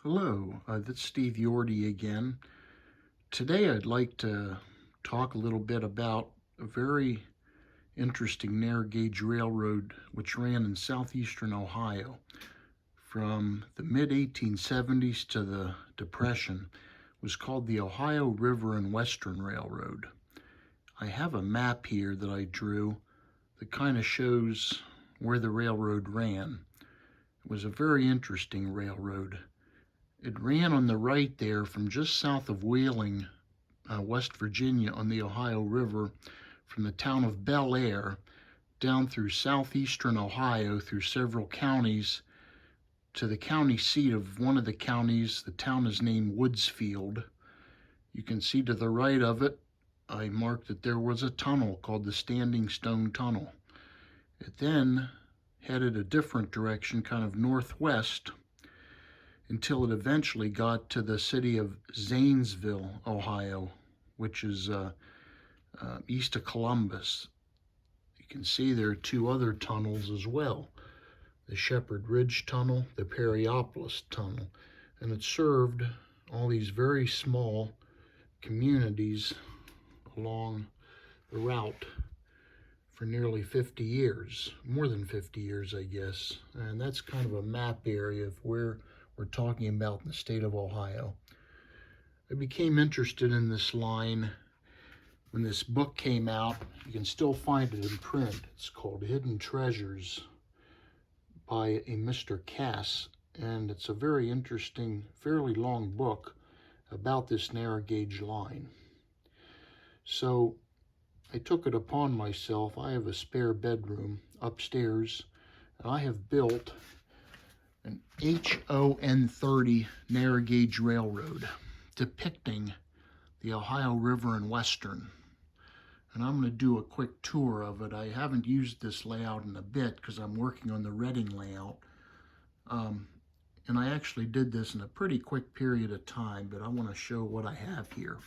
Hello, this is Steve Yordy again. Today I'd like to talk a little bit about a very interesting narrow gauge railroad which ran in southeastern Ohio from the mid 1870s to the Depression. It was called the Ohio River and Western Railroad. I have a map here that I drew that kind of shows where the railroad ran. It was a very interesting railroad. It ran on the right there from just south of Wheeling, West Virginia on the Ohio River, from the town of Bel Air down through southeastern Ohio through several counties to the county seat of one of the counties. The town is named Woodsfield. You can see to the right of it, I marked that there was a tunnel called the Standing Stone Tunnel. It then headed a different direction, kind of northwest, until it eventually got to the city of Zanesville, Ohio, which is east of Columbus. You can see there are two other tunnels as well, the Shepherd Ridge Tunnel, the Perryopolis Tunnel, and it served all these very small communities along the route for nearly 50 years, more than 50 years, I guess. And that's kind of a map area of where we're talking about in the state of Ohio. I became interested in this line when this book came out. You can still find it in print. It's called Hidden Treasures by a Mr. Cass, and it's a very interesting, fairly long book about this narrow gauge line. So I took it upon myself. I have a spare bedroom upstairs, and I have built an HON30 narrow gauge railroad depicting the Ohio River and Western. And I'm going to do a quick tour of it. I haven't used this layout in a bit because I'm working on the Reading layout. And I actually did this in a pretty quick period of time, but I want to show what I have here.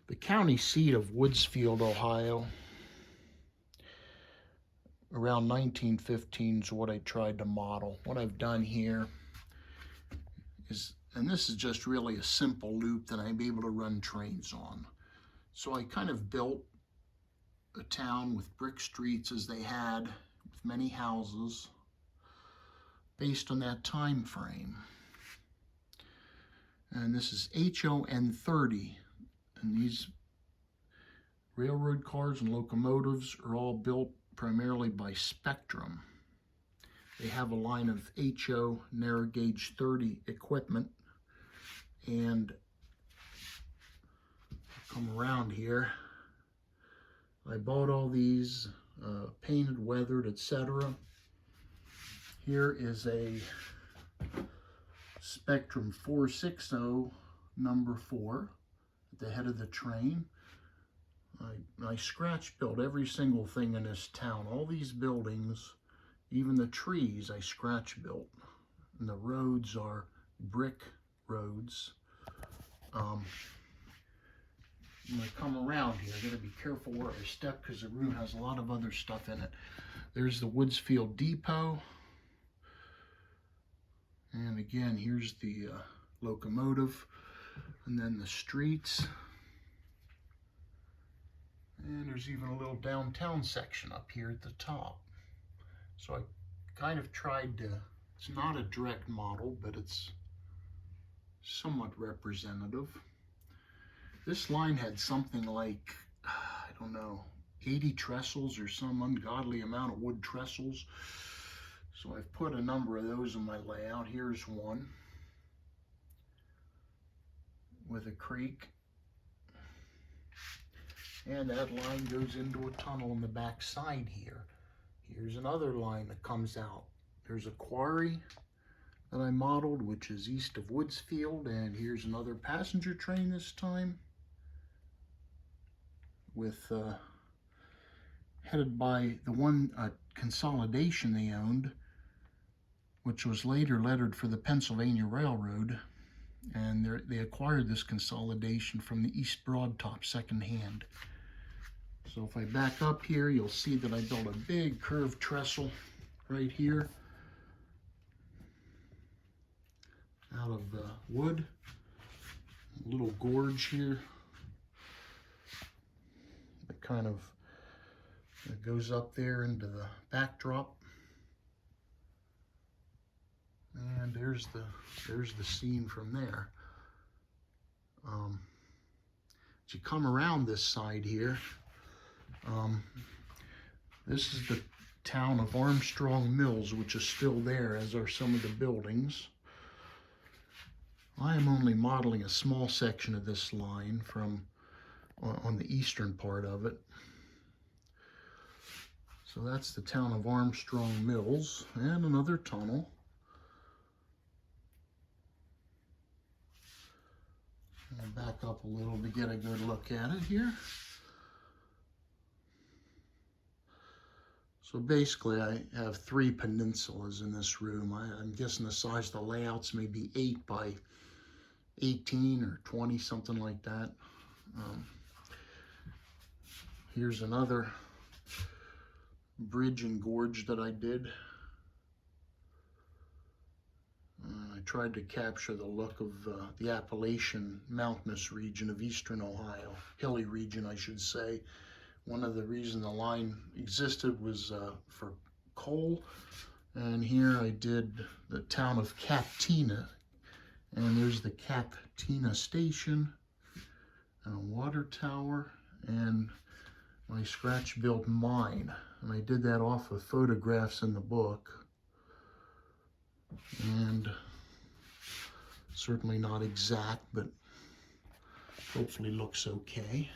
The county seat of Woodsfield, Ohio, around 1915 is what I tried to model. What I've done here is, and this is just really a simple loop that I'm able to run trains on. So I kind of built a town with brick streets as they had, with many houses, based on that time frame. And this is HON30, and these railroad cars and locomotives are all built primarily by Spectrum. They have a line of HO narrow gauge 30 equipment, and come around here. I bought all these painted, weathered, etc. Here is a Spectrum 460 number 4 at the head of the train. I scratch built every single thing in this town. All these buildings, even the trees, I scratch built. And the roads are brick roads. When I come around here, I gotta be careful where I step because the room has a lot of other stuff in it. There's the Woodsfield Depot. And again, here's the locomotive. And then the streets. And there's even a little downtown section up here at the top. So I kind of tried to, it's not a direct model, but it's somewhat representative. This line had something like, I don't know, 80 trestles or some ungodly amount of wood trestles. So I've put a number of those in my layout. Here's one with a creek. And that line goes into a tunnel in the back side here. Here's another line that comes out. There's a quarry that I modeled, which is east of Woodsfield, and here's another passenger train this time, with headed by the one consolidation they owned, which was later lettered for the Pennsylvania Railroad, and they acquired this consolidation from the East Broad Top secondhand. So if I back up here, you'll see that I built a big curved trestle right here. out of wood. A little gorge here. It kind of goes up there into the backdrop. And there's the scene from there. As you come around this side here, this is the town of Armstrong Mills, which is still there, as are some of the buildings. I am only modeling a small section of this line from on the eastern part of it. So that's the town of Armstrong Mills, and another tunnel. I'll back up a little to get a good look at it here. So basically I have 3 peninsulas in this room. I'm guessing the size of the layouts may be 8 by 18 or 20, something like that. Here's another bridge and gorge that I did. I tried to capture the look of the Appalachian mountainous region of eastern Ohio, hilly region I should say. One of the reasons the line existed was for coal, and here I did the town of Captina, and there's the Captina station and a water tower and my scratch-built mine, and I did that off of photographs in the book. And certainly not exact, but hopefully looks okay.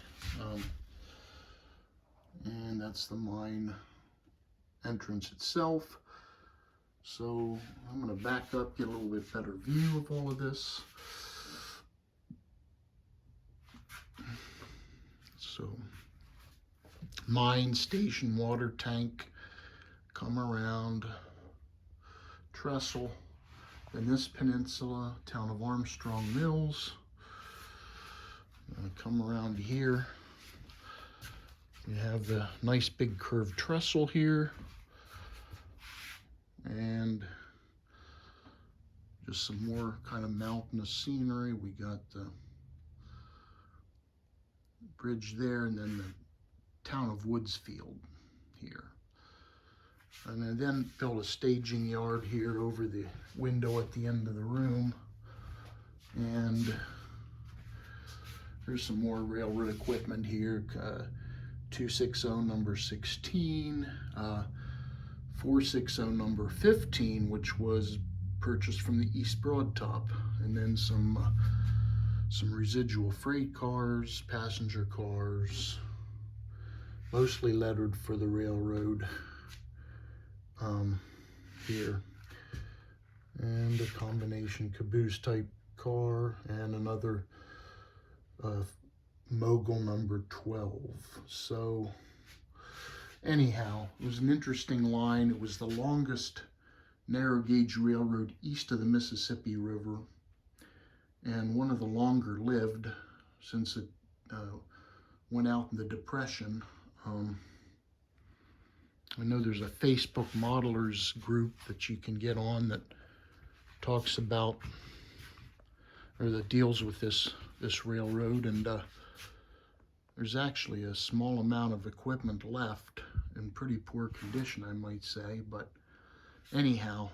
And that's the mine entrance itself. So I'm going to back up, get a little bit better view of all of this. So mine, station, water tank, come around, trestle, then this peninsula, town of Armstrong Mills. Come around here. You have the nice big curved trestle here, and just some more kind of mountainous scenery. We got the bridge there, and then the town of Woodsfield here. And I then built a staging yard here over the window at the end of the room. And there's some more railroad equipment here. 260 number 16, 460 number 15, which was purchased from the East Broad Top. And then some residual freight cars, passenger cars, mostly lettered for the railroad. Here, and a combination caboose type car, and another mogul number 12. So anyhow, it was an interesting line. It was the longest narrow gauge railroad east of the Mississippi River, and one of the longer lived, since it went out in the Depression. I know there's a Facebook modelers group that you can get on that talks about, or that deals with this railroad, and there's actually a small amount of equipment left in pretty poor condition, I might say. But anyhow,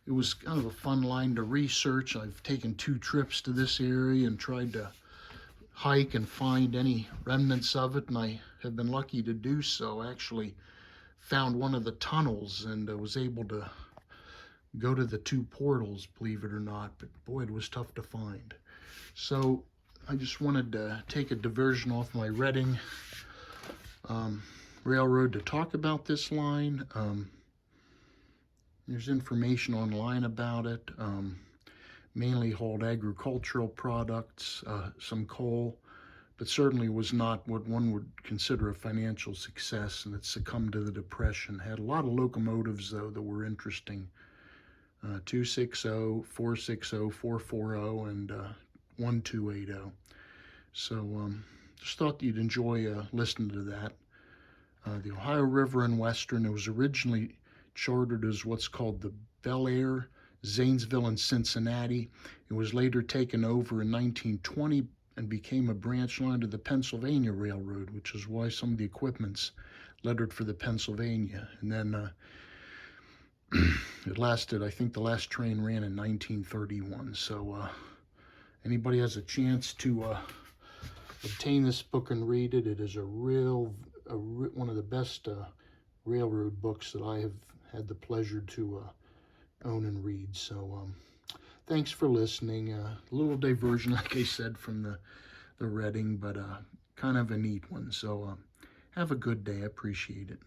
it was kind of a fun line to research. I've taken 2 trips to this area and tried to hike and find any remnants of it, and I have been lucky to do so. Actually found one of the tunnels and was able to go to the 2 portals, believe it or not, but boy, it was tough to find. So I just wanted to take a diversion off my Reading Railroad to talk about this line. There's information online about it. Mainly hauled agricultural products, some coal, but certainly was not what one would consider a financial success, and it succumbed to the Depression. Had a lot of locomotives, though, that were interesting. 260, 460, 440, and 1280. So just thought you'd enjoy listening to that. The Ohio River and Western, it was originally chartered as what's called the Bel Air Zanesville and Cincinnati. It was later taken over in 1920 and became a branch line of the Pennsylvania Railroad, which is why some of the equipment's lettered for the Pennsylvania. And then it lasted, I think the last train ran in 1931. So anybody has a chance to obtain this book and read it, it is one of the best railroad books that I have had the pleasure to own and read. So thanks for listening. A little diversion, like I said, from the reading, but kind of a neat one. So have a good day. I appreciate it.